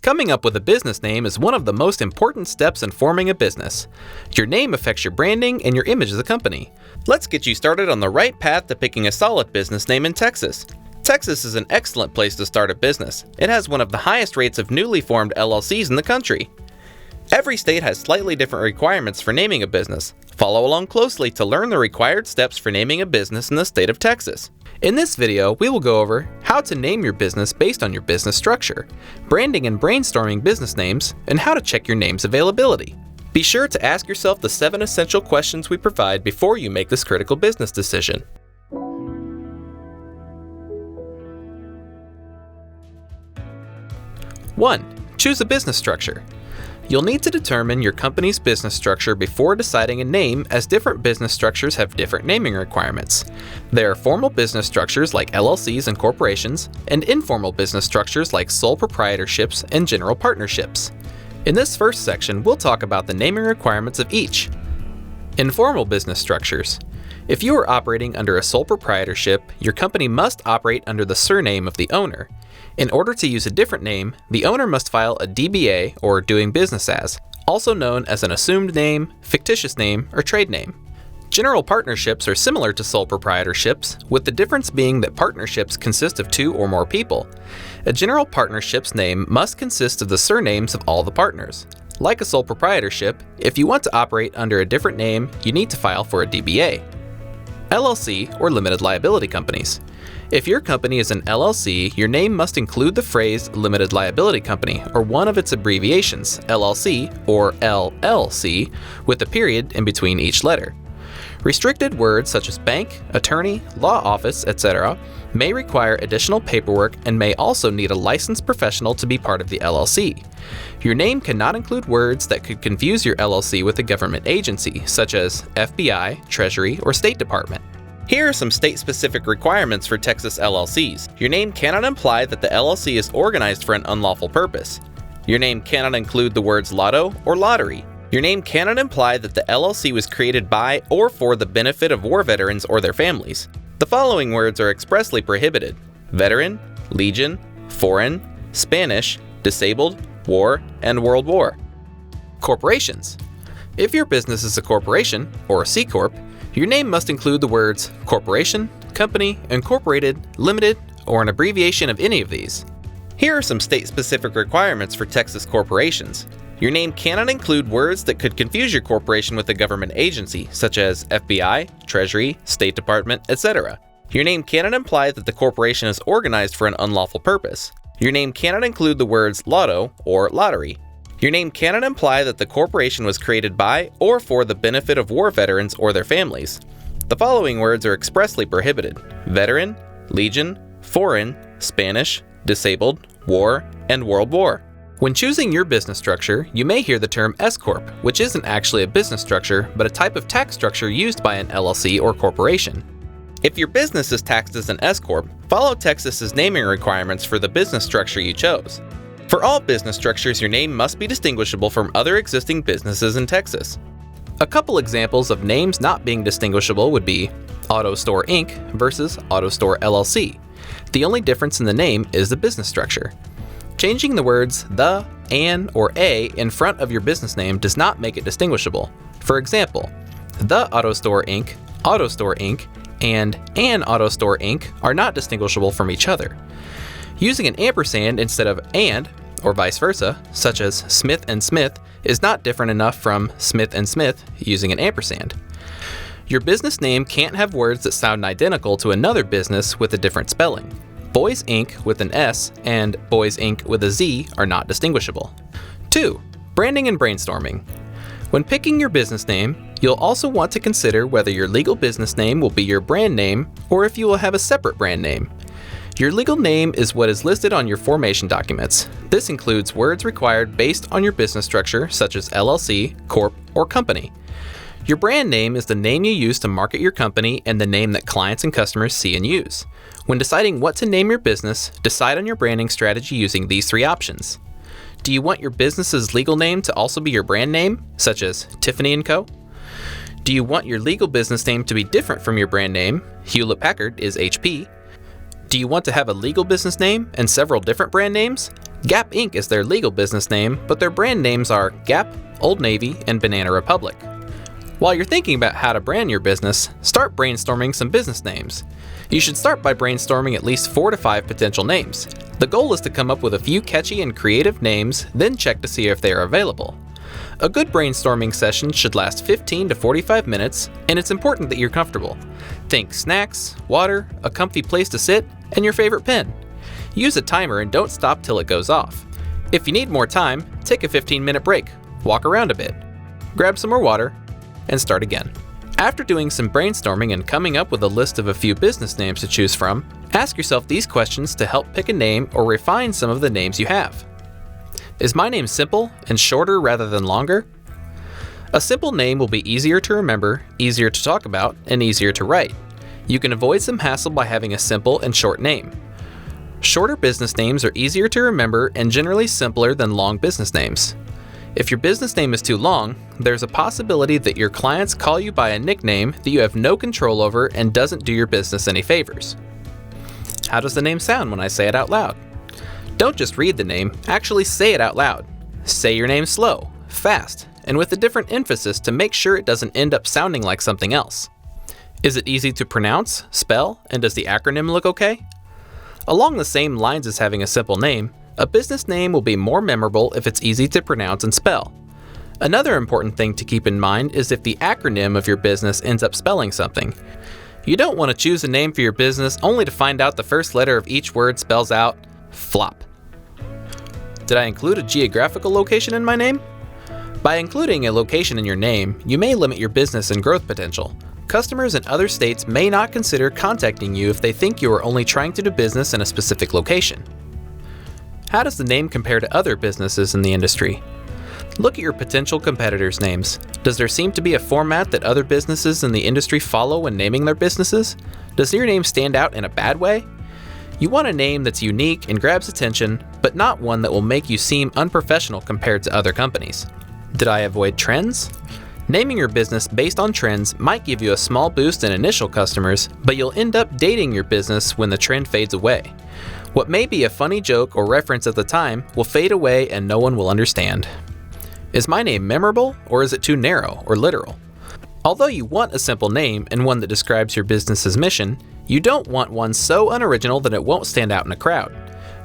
Coming up with a business name is one of the most important steps in forming a business. Your name affects your branding and your image as a company. Let's get you started on the right path to picking a solid business name in Texas. Texas is an excellent place to start a business. It has one of the highest rates of newly formed LLCs in the country. Every state has slightly different requirements for naming a business. Follow along closely to learn the required steps for naming a business in the state of Texas. In this video, we will go over how to name your business based on your business structure, branding and brainstorming business names, and how to check your name's availability. Be sure to ask yourself the 7 essential questions we provide before you make this critical business decision. 1. Choose a business structure. You'll need to determine your company's business structure before deciding a name, as different business structures have different naming requirements. There are formal business structures like LLCs and corporations, and informal business structures like sole proprietorships and general partnerships. In this first section, we'll talk about the naming requirements of each. Informal business structures. If you are operating under a sole proprietorship, your company must operate under the surname of the owner. In order to use a different name, the owner must file a DBA, or doing business as, also known as an assumed name, fictitious name, or trade name. General partnerships are similar to sole proprietorships, with the difference being that partnerships consist of 2 or more people. A general partnership's name must consist of the surnames of all the partners. Like a sole proprietorship, if you want to operate under a different name, you need to file for a DBA. LLC, or limited liability companies. If your company is an LLC, your name must include the phrase limited liability company, or one of its abbreviations, LLC or LLC, with a period in between each letter. Restricted words such as bank, attorney, law office, etc. may require additional paperwork and may also need a licensed professional to be part of the LLC. Your name cannot include words that could confuse your LLC with a government agency, such as FBI, Treasury, or State Department. Here are some state-specific requirements for Texas LLCs. Your name cannot imply that the LLC is organized for an unlawful purpose. Your name cannot include the words lotto or lottery. Your name cannot imply that the LLC was created by or for the benefit of war veterans or their families. The following words are expressly prohibited: veteran, legion, foreign, Spanish, disabled, war, and World War. Corporations. If your business is a corporation, or a C Corp, your name must include the words corporation, company, incorporated, limited, or an abbreviation of any of these. Here are some state-specific requirements for Texas corporations. Your name cannot include words that could confuse your corporation with a government agency, such as FBI, Treasury, State Department, etc. Your name cannot imply that the corporation is organized for an unlawful purpose. Your name cannot include the words lotto or lottery. Your name cannot imply that the corporation was created by or for the benefit of war veterans or their families. The following words are expressly prohibited: veteran, legion, foreign, Spanish, disabled, war, and World War. When choosing your business structure, you may hear the term S Corp, which isn't actually a business structure, but a type of tax structure used by an LLC or corporation. If your business is taxed as an S Corp, follow Texas's naming requirements for the business structure you chose. For all business structures, your name must be distinguishable from other existing businesses in Texas. A couple examples of names not being distinguishable would be Auto Store Inc. versus Auto Store LLC. The only difference in the name is the business structure. Changing the words the, an, or a in front of your business name does not make it distinguishable. For example, the Auto Store Inc., and an Auto Store Inc. are not distinguishable from each other. Using an ampersand instead of and, or vice versa, such as Smith and Smith, is not different enough from Smith and Smith using an ampersand. Your business name can't have words that sound identical to another business with a different spelling. Boys Inc. with an S and Boys Inc. with a Z are not distinguishable. 2. Branding and brainstorming. When picking your business name, you'll also want to consider whether your legal business name will be your brand name or if you will have a separate brand name. Your legal name is what is listed on your formation documents. This includes words required based on your business structure, such as LLC, Corp, or Company. Your brand name is the name you use to market your company and the name that clients and customers see and use. When deciding what to name your business, decide on your branding strategy using these 3 options. Do you want your business's legal name to also be your brand name, such as Tiffany & Co.? Do you want your legal business name to be different from your brand name? Hewlett-Packard is HP. Do you want to have a legal business name and several different brand names? Gap Inc. is their legal business name, but their brand names are Gap, Old Navy, and Banana Republic. While you're thinking about how to brand your business, start brainstorming some business names. You should start by brainstorming at least 4 to 5 potential names. The goal is to come up with a few catchy and creative names, then check to see if they are available. A good brainstorming session should last 15 to 45 minutes, and it's important that you're comfortable. Think snacks, water, a comfy place to sit, and your favorite pen. Use a timer and don't stop till it goes off. If you need more time, take a 15-minute break, walk around a bit, grab some more water, and start again. After doing some brainstorming and coming up with a list of a few business names to choose from, ask yourself these questions to help pick a name or refine some of the names you have. Is my name simple and shorter rather than longer? A simple name will be easier to remember, easier to talk about, and easier to write. You can avoid some hassle by having a simple and short name. Shorter business names are easier to remember and generally simpler than long business names. If your business name is too long, there's a possibility that your clients call you by a nickname that you have no control over and doesn't do your business any favors. How does the name sound when I say it out loud? Don't just read the name, actually say it out loud. Say your name slow, fast, and with a different emphasis to make sure it doesn't end up sounding like something else. Is it easy to pronounce, spell, and does the acronym look okay? Along the same lines as having a simple name, a business name will be more memorable if it's easy to pronounce and spell. Another important thing to keep in mind is if the acronym of your business ends up spelling something. You don't want to choose a name for your business only to find out the first letter of each word spells out flop. Did I include a geographical location in my name? By including a location in your name, you may limit your business and growth potential. Customers in other states may not consider contacting you if they think you are only trying to do business in a specific location. How does the name compare to other businesses in the industry? Look at your potential competitors' names. Does there seem to be a format that other businesses in the industry follow when naming their businesses? Does your name stand out in a bad way? You want a name that's unique and grabs attention, but not one that will make you seem unprofessional compared to other companies. Did I avoid trends? Naming your business based on trends might give you a small boost in initial customers, but you'll end up dating your business when the trend fades away. What may be a funny joke or reference at the time will fade away and no one will understand. Is my name memorable, or is it too narrow or literal? Although you want a simple name and one that describes your business's mission, you don't want one so unoriginal that it won't stand out in a crowd.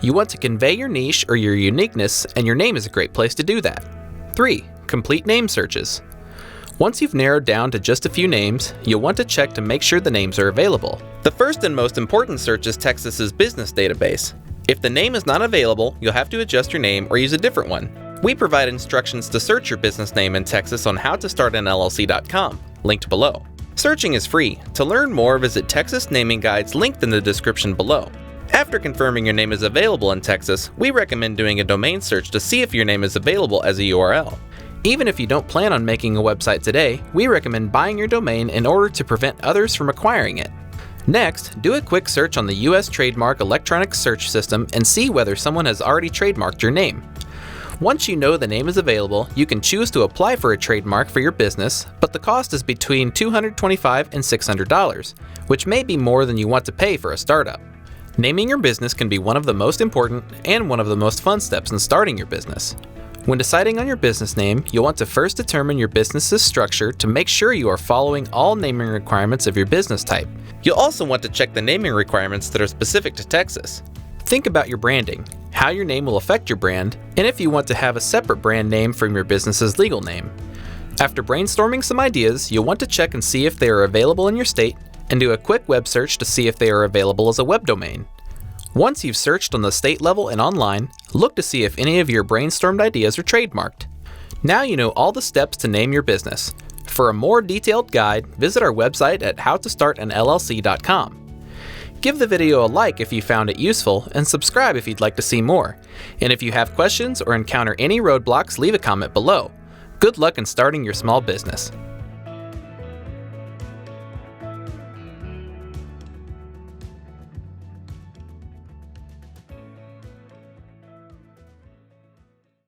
You want to convey your niche or your uniqueness, and your name is a great place to do that. 3. Complete name searches. Once you've narrowed down to just a few names, you'll want to check to make sure the names are available. The first and most important search is Texas's business database. If the name is not available, you'll have to adjust your name or use a different one. We provide instructions to search your business name in Texas on howtostartanllc.com, linked below. Searching is free. To learn more, visit Texas Naming Guides linked in the description below. After confirming your name is available in Texas, we recommend doing a domain search to see if your name is available as a URL. Even if you don't plan on making a website today, we recommend buying your domain in order to prevent others from acquiring it. Next, do a quick search on the U.S. Trademark Electronic Search System and see whether someone has already trademarked your name. Once you know the name is available, you can choose to apply for a trademark for your business, but the cost is between $225 and $600, which may be more than you want to pay for a startup. Naming your business can be one of the most important and one of the most fun steps in starting your business. When deciding on your business name, you'll want to first determine your business's structure to make sure you are following all naming requirements of your business type. You'll also want to check the naming requirements that are specific to Texas. Think about your branding, how your name will affect your brand, and if you want to have a separate brand name from your business's legal name. After brainstorming some ideas, you'll want to check and see if they are available in your state, and do a quick web search to see if they are available as a web domain. Once you've searched on the state level and online, look to see if any of your brainstormed ideas are trademarked. Now you know all the steps to name your business. For a more detailed guide, visit our website at howtostartanllc.com. Give the video a like if you found it useful, and subscribe if you'd like to see more. And if you have questions or encounter any roadblocks, leave a comment below. Good luck in starting your small business.